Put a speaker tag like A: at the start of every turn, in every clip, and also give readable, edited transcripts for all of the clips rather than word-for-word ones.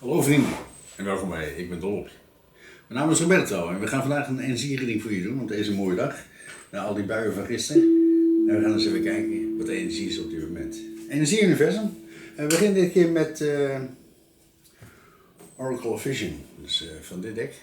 A: Hallo vrienden en welkom bij Ik ben Dolop. Mijn naam is Roberto en we gaan vandaag een energiereading voor je doen op deze mooie dag. Na al die buien van gisteren. En we gaan eens even kijken wat de energie is op dit moment. Energie-universum. En we beginnen dit keer met Oracle Vision. Dus van dit deck.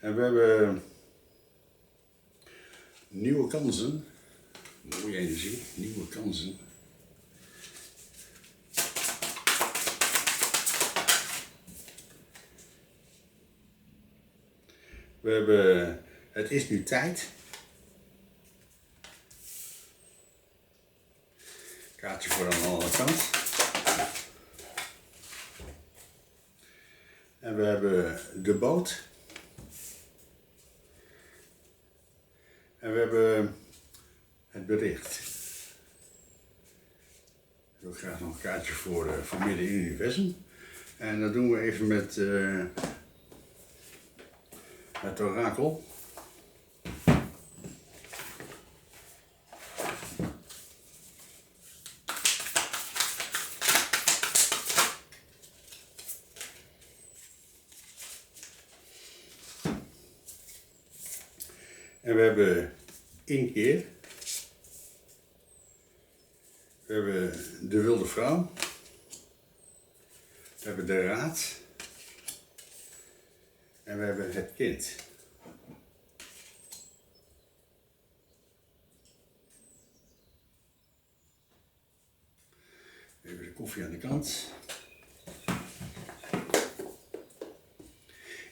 A: En we hebben nieuwe kansen, mooie energie, nieuwe kansen. We hebben het is nu tijd. Kaartje voor aan de andere kant. En we hebben de boot. En we hebben het bericht. Ik wil graag nog een kaartje voor midden in het universum. En dat doen we even met het orakel. En we hebben inkeer. We hebben de wilde vrouw. We hebben de raad. En we hebben het kind. Even de koffie aan de kant.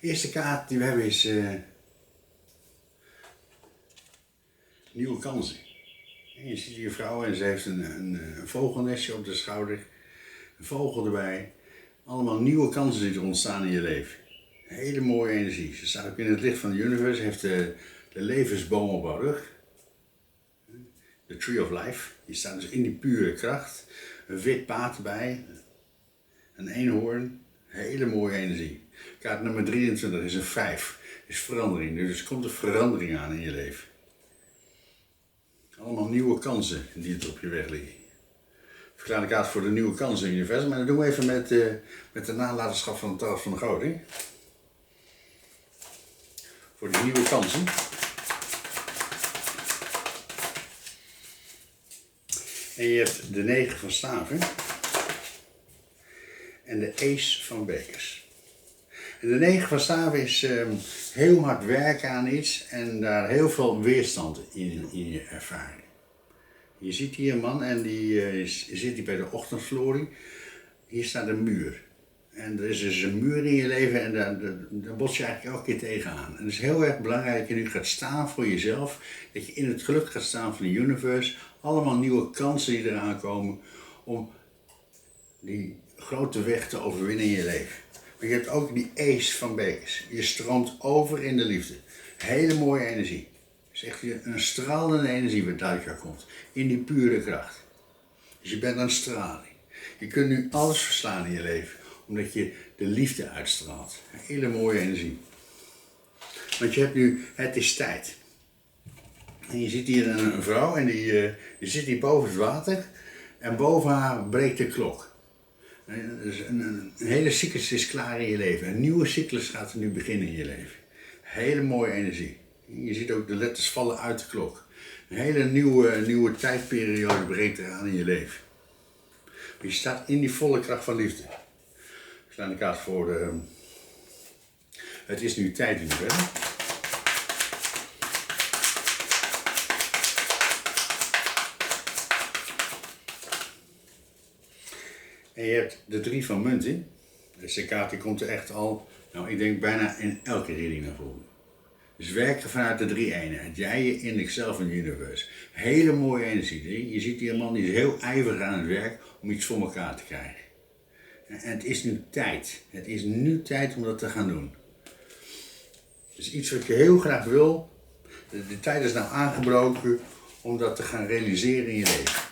A: De eerste kaart die we hebben is nieuwe kansen. En je ziet hier een vrouw en ze heeft een vogelnestje op de schouder. Een vogel erbij. Allemaal nieuwe kansen die er ontstaan in je leven. Hele mooie energie. Ze staat ook in het licht van het universe. Heeft de levensboom op haar rug. De Tree of Life. Die staat dus in die pure kracht. Een wit paard erbij. Een eenhoorn. Hele mooie energie. Kaart nummer 23 is een 5. Is verandering. Dus er komt een verandering aan in je leven. Allemaal nieuwe kansen die er op je weg liggen. Ik verklaar de kaart voor de nieuwe kansen in het universum. En dat doen we even met de nalatenschap van het Tarot van de Goden. Voor de nieuwe kansen. En je hebt de 9 van staven. En de ace van bekers. En de 9 van staven is heel hard werken aan iets en daar heel veel weerstand in je ervaren. Je ziet hier een man en die zit hier bij de ochtendglorie. Hier staat een muur. En er is dus een muur in je leven en daar bots je eigenlijk elke keer tegenaan. En het is heel erg belangrijk dat je nu gaat staan voor jezelf. Dat je in het geluk gaat staan van de universe. Allemaal nieuwe kansen die eraan komen om die grote weg te overwinnen in je leven. Maar je hebt ook die ace van bekers. Je stroomt over in de liefde. Hele mooie energie. Het is echt een stralende energie wat uit komt. In die pure kracht. Dus je bent een straling. Je kunt nu alles verslaan in je leven. Omdat je de liefde uitstraalt. Hele mooie energie. Want je hebt nu, het is tijd. En je ziet hier een vrouw en die zit hier boven het water. En boven haar breekt de klok. Dus een hele cyclus is klaar in je leven. Een nieuwe cyclus gaat er nu beginnen in je leven. Hele mooie energie. Je ziet ook de letters vallen uit de klok. Een hele nieuwe tijdperiode breekt eraan in je leven. Maar je staat in die volle kracht van liefde. Ik sla de kaart voor het is nu tijd in verder. En je hebt de 3 van munten. Deze kaart die komt er echt al, nou ik denk bijna in elke reading naar voren. Dus werken vanuit de 3 eenheid. Jij, je innerlijk zelf en de universe. Hele mooie energie. Je ziet hier een man die is heel ijverig aan het werk om iets voor elkaar te krijgen. En het is nu tijd. Het is nu tijd om dat te gaan doen. Dus iets wat je heel graag wil. De tijd is nou aangebroken om dat te gaan realiseren in je leven.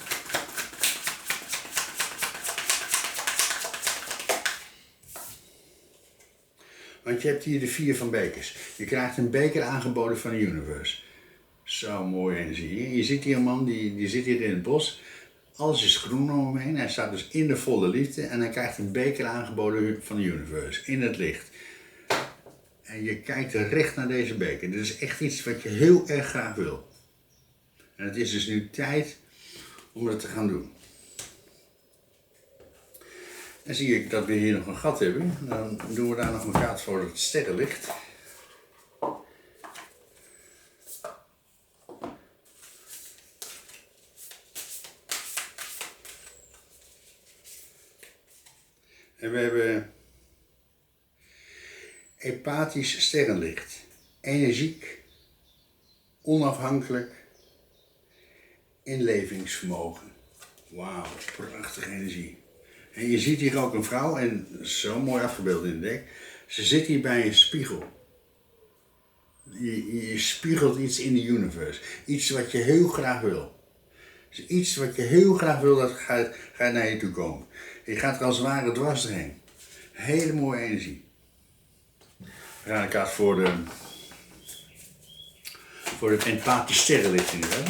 A: je hebt hier de 4 van bekers. Je krijgt een beker aangeboden van de universe. Zo mooie energie. Je ziet hier een man die zit hier in het bos. Alles is groen om hem heen. Hij staat dus in de volle liefde en hij krijgt een beker aangeboden van de universe. In het licht. En je kijkt recht naar deze beker. Dit is echt iets wat je heel erg graag wil. En het is dus nu tijd om het te gaan doen. Dan zie ik dat we hier nog een gat hebben. Dan doen we daar nog een gat voor het sterrenlicht. En we hebben empathisch sterrenlicht. Energiek, onafhankelijk, inlevingsvermogen. Wauw, prachtige energie. En je ziet hier ook een vrouw, en zo mooi afgebeeld in het dek. Ze zit hier bij een spiegel. Je spiegelt iets in de universe. Iets wat je heel graag wil. Dus iets wat je heel graag wil, dat gaat naar je toe komen. Je gaat er als het ware dwars doorheen. Hele mooie energie. We gaan een kaart voor het empathisch sterrenlicht in de.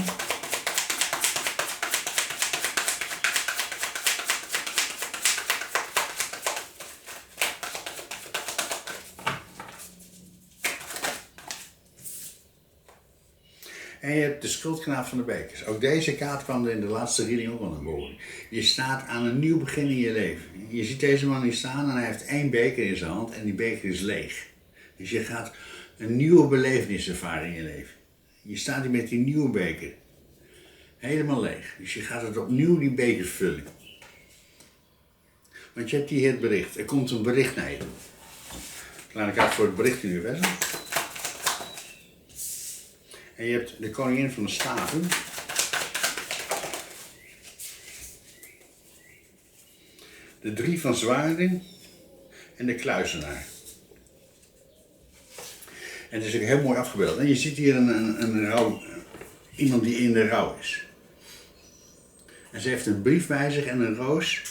A: En je hebt de schuldknaap van de bekers. Ook deze kaart kwam er in de laatste reading ook al naar boven. Je staat aan een nieuw begin in je leven. Je ziet deze man hier staan en hij heeft 1 beker in zijn hand en die beker is leeg. Dus je gaat een nieuwe belevenis ervaren in je leven. Je staat hier met die nieuwe beker. Helemaal leeg. Dus je gaat het opnieuw die beker vullen. Want je hebt hier het bericht. Er komt een bericht naar je toe. Kleine kaart voor het berichtuniversum. En je hebt de koningin van de staven. De 3 van zwaarden en de kluizenaar. En het is ook heel mooi afgebeeld. En je ziet hier iemand die in de rouw is. En ze heeft een brief bij zich en een roos.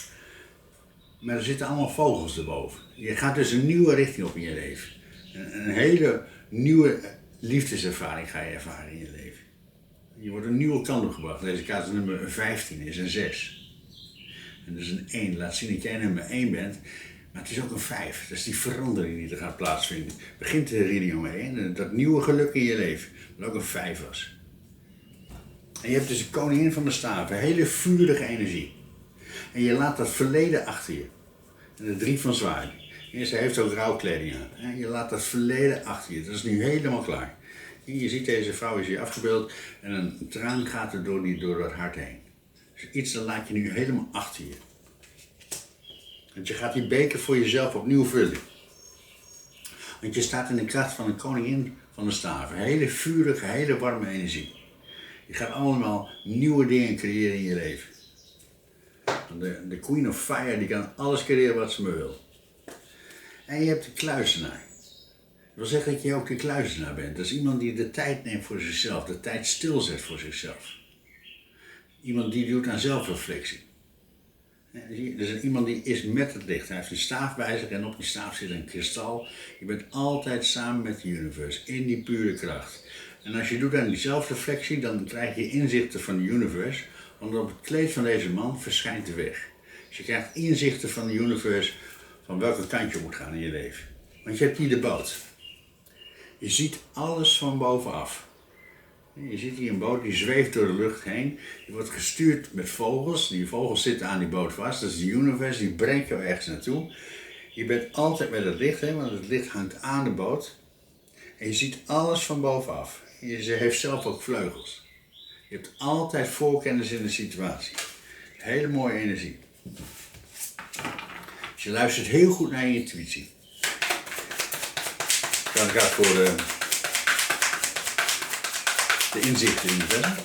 A: Maar er zitten allemaal vogels erboven. Je gaat dus een nieuwe richting op in je leven. Een hele nieuwe liefdeservaring ga je ervaren in je leven. Je wordt een nieuwe kant op gebracht. Deze kaart is nummer 15, is een 6. En dus een 1. Laat zien dat jij nummer 1 bent. Maar het is ook een 5. Dat is die verandering die er gaat plaatsvinden. Begint de reading omheen. Dat nieuwe geluk in je leven. Dat ook een 5 was. En je hebt dus de koningin van de staven. Hele vurige energie. En je laat dat verleden achter je. En de 3 van zwaarden. En ze heeft ook rouwkleding aan. En je laat dat verleden achter je. Dat is nu helemaal klaar. En je ziet deze vrouw is hier afgebeeld. En een traan gaat er door het hart heen. Dus iets dat laat je nu helemaal achter je. Want je gaat die beker voor jezelf opnieuw vullen. Want je staat in de kracht van een koningin van de staven. Hele vurige, hele warme energie. Je gaat allemaal nieuwe dingen creëren in je leven. De Queen of Fire die kan alles creëren wat ze maar wil. En je hebt de kluizenaar. Dat wil zeggen dat je ook de kluizenaar bent. Dat is iemand die de tijd neemt voor zichzelf. De tijd stilzet voor zichzelf. Iemand die doet aan zelfreflectie. Dus iemand die is met het licht. Hij heeft een staaf bij zich en op die staaf zit een kristal. Je bent altijd samen met de universe, in die pure kracht. En als je doet aan die zelfreflectie, dan krijg je inzichten van de universe. Want op het kleed van deze man verschijnt de weg. Dus je krijgt inzichten van de universe van welke kant je moet gaan in je leven. Want je hebt hier de boot. Je ziet alles van bovenaf. Je ziet hier een boot die zweeft door de lucht heen. Die wordt gestuurd met vogels. Die vogels zitten aan die boot vast. Dat is de universe, die brengt jou ergens naartoe. Je bent altijd met het licht, want het licht hangt aan de boot. En je ziet alles van bovenaf. Ze heeft zelf ook vleugels. Je hebt altijd voorkennis in de situatie. Hele mooie energie. Dus je luistert heel goed naar je intuïtie. Dan gaat voor de inzichten in verder.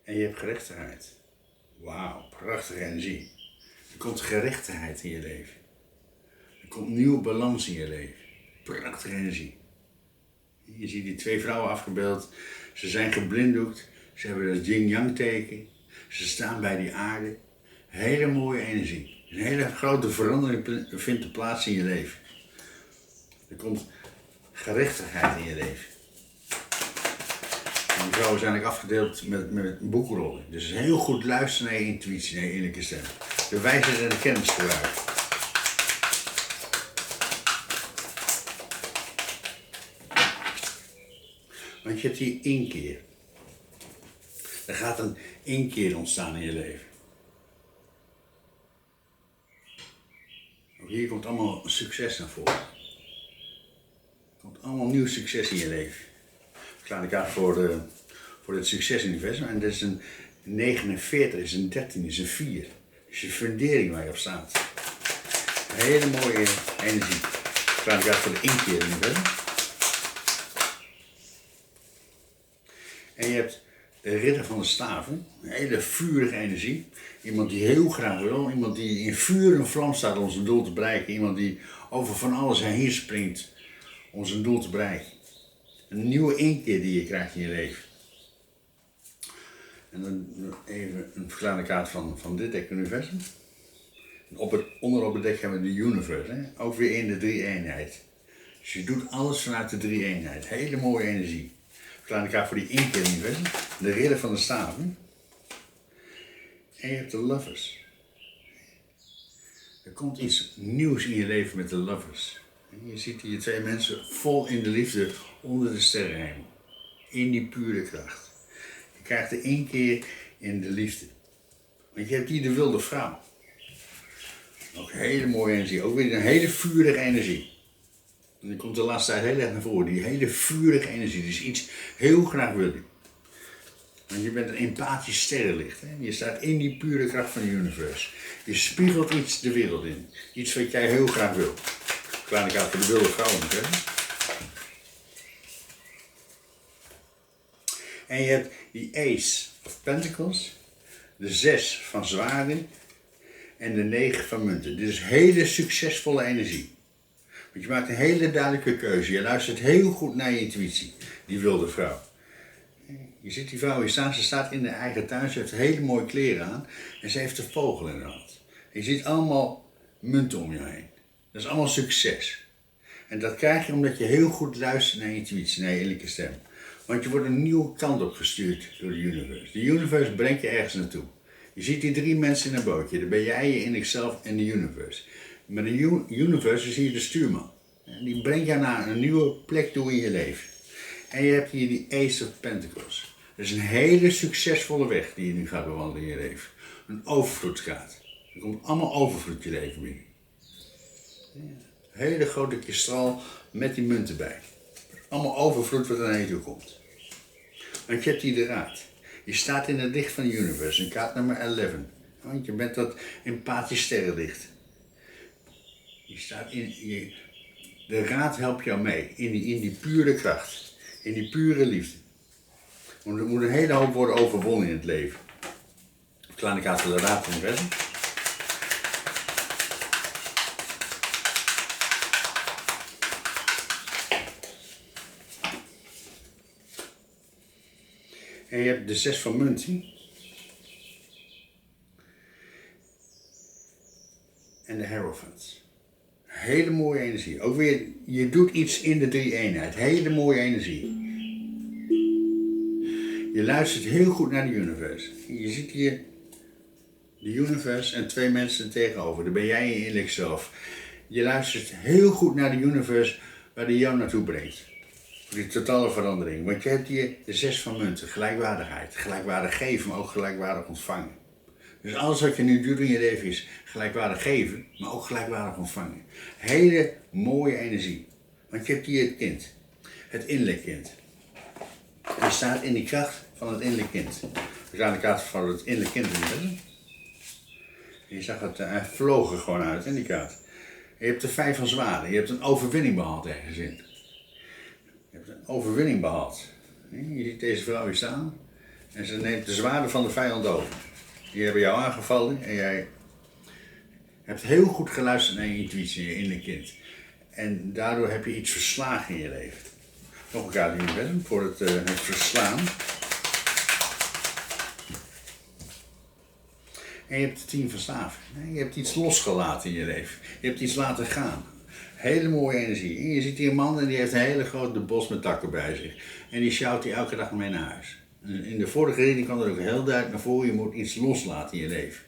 A: En je hebt gerechtigheid. Wauw, prachtige energie. Er komt gerechtigheid in je leven. Er komt nieuwe balans in je leven. Prachtige energie. Je ziet die twee vrouwen afgebeeld. Ze zijn geblinddoekt. Ze hebben dat yin-yang teken. Ze staan bij die aarde. Hele mooie energie. Een hele grote verandering vindt plaats in je leven. Er komt gerechtigheid in je leven. En die vrouwen zijn ook afgedeeld met boekrollen. Dus heel goed luisteren naar je intuïtie, naar je innerlijke stem. De wijsheid en de kennis gebruiken. Want je hebt hier inkeer. Er gaat een inkeer ontstaan in je leven. Ook hier komt allemaal succes naar voren. Er komt allemaal nieuw succes in je leven. Ik sla de kaart voor het succesuniversum. En dat is een 49, is een 13, is een 4. Dat is je fundering waar je op staat. Een hele mooie energie. Ik sla de kaart voor de inkeer universum. En je hebt de ridder van de staven, een hele vurige energie. Iemand die heel graag wil, iemand die in vuur en vlam staat om zijn doel te bereiken. Iemand die over van alles heen springt om zijn doel te bereiken. Een nieuwe inkeer die je krijgt in je leven. En dan even een verklaarde kaart van dit deck universum. Onderop het deck hebben we de universe, hè? Ook weer in de drie-eenheid. Dus je doet alles vanuit de drie-eenheid. Hele mooie energie. Verklaarde kaart voor die inkeer universum. De ridder van de staven. En je hebt de lovers. Er komt iets nieuws in je leven met de lovers. Je ziet hier twee mensen vol in de liefde onder de sterrenhemel. In die pure kracht. Je krijgt de inkeer in de liefde. Want je hebt hier de wilde vrouw. Ook hele mooie energie. Ook weer een hele vurige energie. En die komt de laatste tijd heel erg naar voren. Die hele vurige energie. Dus iets heel graag wil je. Want je bent een empathisch sterrenlicht. Hè? Je staat in die pure kracht van de universe. Je spiegelt iets de wereld in. Iets wat jij heel graag wil. Kleine kaart voor de wilde vrouw natuurlijk. En je hebt die Ace of Pentacles. De 6 van zwaarden. En de 9 van munten. Dit is hele succesvolle energie. Want je maakt een hele duidelijke keuze. Je luistert heel goed naar je intuïtie. Die wilde vrouw. Je ziet die vrouw hier staan. Ze staat in de eigen tuin. Ze heeft hele mooie kleren aan. En ze heeft een vogel in de hand. Je ziet allemaal munten om je heen. Dat is allemaal succes. En dat krijg je omdat je heel goed luistert naar je intuïtie, naar je innerlijke stem. Want je wordt een nieuwe kant op gestuurd door de universe. De universe brengt je ergens naartoe. Je ziet die 3 mensen in een bootje. Dan ben jij, je innerlijk zelf en de universe. Met de universe zie je de stuurman. En die brengt jou naar een nieuwe plek toe in je leven. En je hebt hier die Ace of Pentacles. Dat is een hele succesvolle weg die je nu gaat bewandelen in je leven. Een overvloedskaart. Er komt allemaal overvloed je leven binnen. Een hele grote kristal met die munten bij. Allemaal overvloed wat er naar je toe komt. Want je hebt hier de raad. Je staat in het licht van de universe, in kaart nummer 11. Want je bent dat empathisch sterrenlicht. Je staat de raad helpt jou mee in die pure kracht. In die pure liefde. Want er moet een hele hoop worden overwonnen in het leven. Kleine kaart van de raad van de universum. En je hebt de 6 van munten. En de Hierophant. Hele mooie energie. Ook weer, je doet iets in de drie-eenheid. Hele mooie energie. Je luistert heel goed naar de universe. Je ziet hier de universe en 2 mensen tegenover. Daar ben jij je innerlijk zelf. Je luistert heel goed naar de universe waar die jou naartoe brengt. Die totale verandering. Want je hebt hier de 6 van munten. Gelijkwaardigheid. Gelijkwaardig geven, maar ook gelijkwaardig ontvangen. Dus alles wat je nu doet in je leven is gelijkwaardig geven, maar ook gelijkwaardig ontvangen. Hele mooie energie. Want je hebt hier het kind. Het innerlijk kind. Je staat in die kracht van het innerlijk kind. We gaan de kaart van het innerlijk kind in. Je zag het, hij vloog er gewoon uit in die kaart. Je hebt de 5 van zwaarden. Je hebt een overwinning behaald ergens in. Je hebt een overwinning behaald. Je ziet deze vrouw hier staan. En ze neemt de zwaarden van de vijand over. Die hebben jou aangevallen en jij hebt heel goed geluisterd naar je intuïtie, je innerlijk kind. En daardoor heb je iets verslagen in je leven. Nog een kaart universum voor het verslaan. En je hebt de 10 van staven. Je hebt iets losgelaten in je leven. Je hebt iets laten gaan. Hele mooie energie. En je ziet hier een man en die heeft een hele grote bos met takken bij zich. En die sjouwt hij elke dag mee naar huis. In de vorige reading kwam er ook heel duidelijk naar voren, je moet iets loslaten in je leven.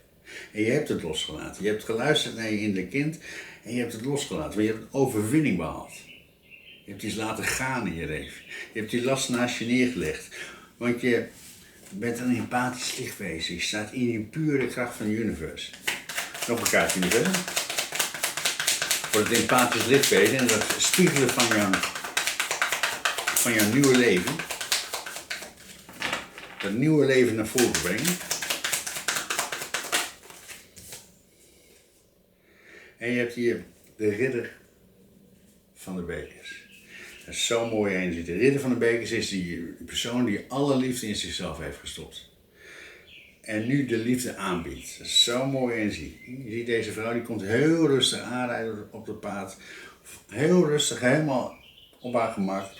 A: En je hebt het losgelaten. Je hebt geluisterd naar je innerlijk kind en je hebt het losgelaten. Want je hebt een overwinning behaald. Je hebt iets laten gaan in je leven. Je hebt die last naast je neergelegd. Want je bent een empathisch lichtwezen. Je staat in die pure kracht van het universe. Nog een kaartje universum. Voor het empathisch lichtwezen en dat spiegelen van jouw nieuwe leven. Dat nieuwe leven naar voren brengen. En je hebt hier de ridder van de bekers. Dat is zo mooi energie. De ridder van de bekers is die persoon die alle liefde in zichzelf heeft gestopt. En nu de liefde aanbiedt. Dat is zo'n mooie energie. Je ziet deze vrouw, die komt heel rustig aanrijden op het paard. Heel rustig, helemaal op haar gemak.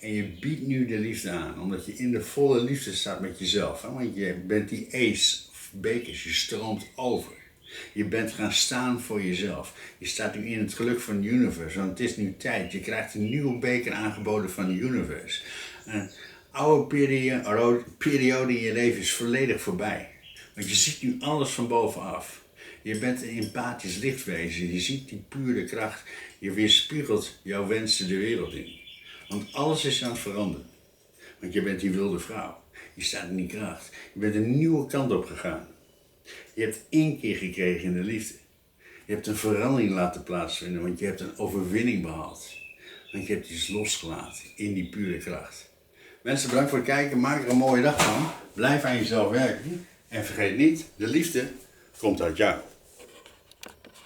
A: En je biedt nu de liefde aan, omdat je in de volle liefde staat met jezelf. Hè? Want je bent die ace of bekers, je stroomt over. Je bent gaan staan voor jezelf. Je staat nu in het geluk van het universe, want het is nu tijd. Je krijgt een nieuwe beker aangeboden van het universe. Een oude periode in je leven is volledig voorbij. Want je ziet nu alles van bovenaf. Je bent een empathisch lichtwezen. Je ziet die pure kracht. Je weerspiegelt jouw wensen de wereld in. Want alles is aan het veranderen. Want je bent die wilde vrouw. Je staat in die kracht. Je bent een nieuwe kant op gegaan. Je hebt inkeer gekregen in de liefde. Je hebt een verandering laten plaatsvinden, want je hebt een overwinning behaald. Want je hebt iets losgelaten in die pure kracht. Mensen, bedankt voor het kijken. Maak er een mooie dag van. Blijf aan jezelf werken. En vergeet niet, de liefde komt uit jou.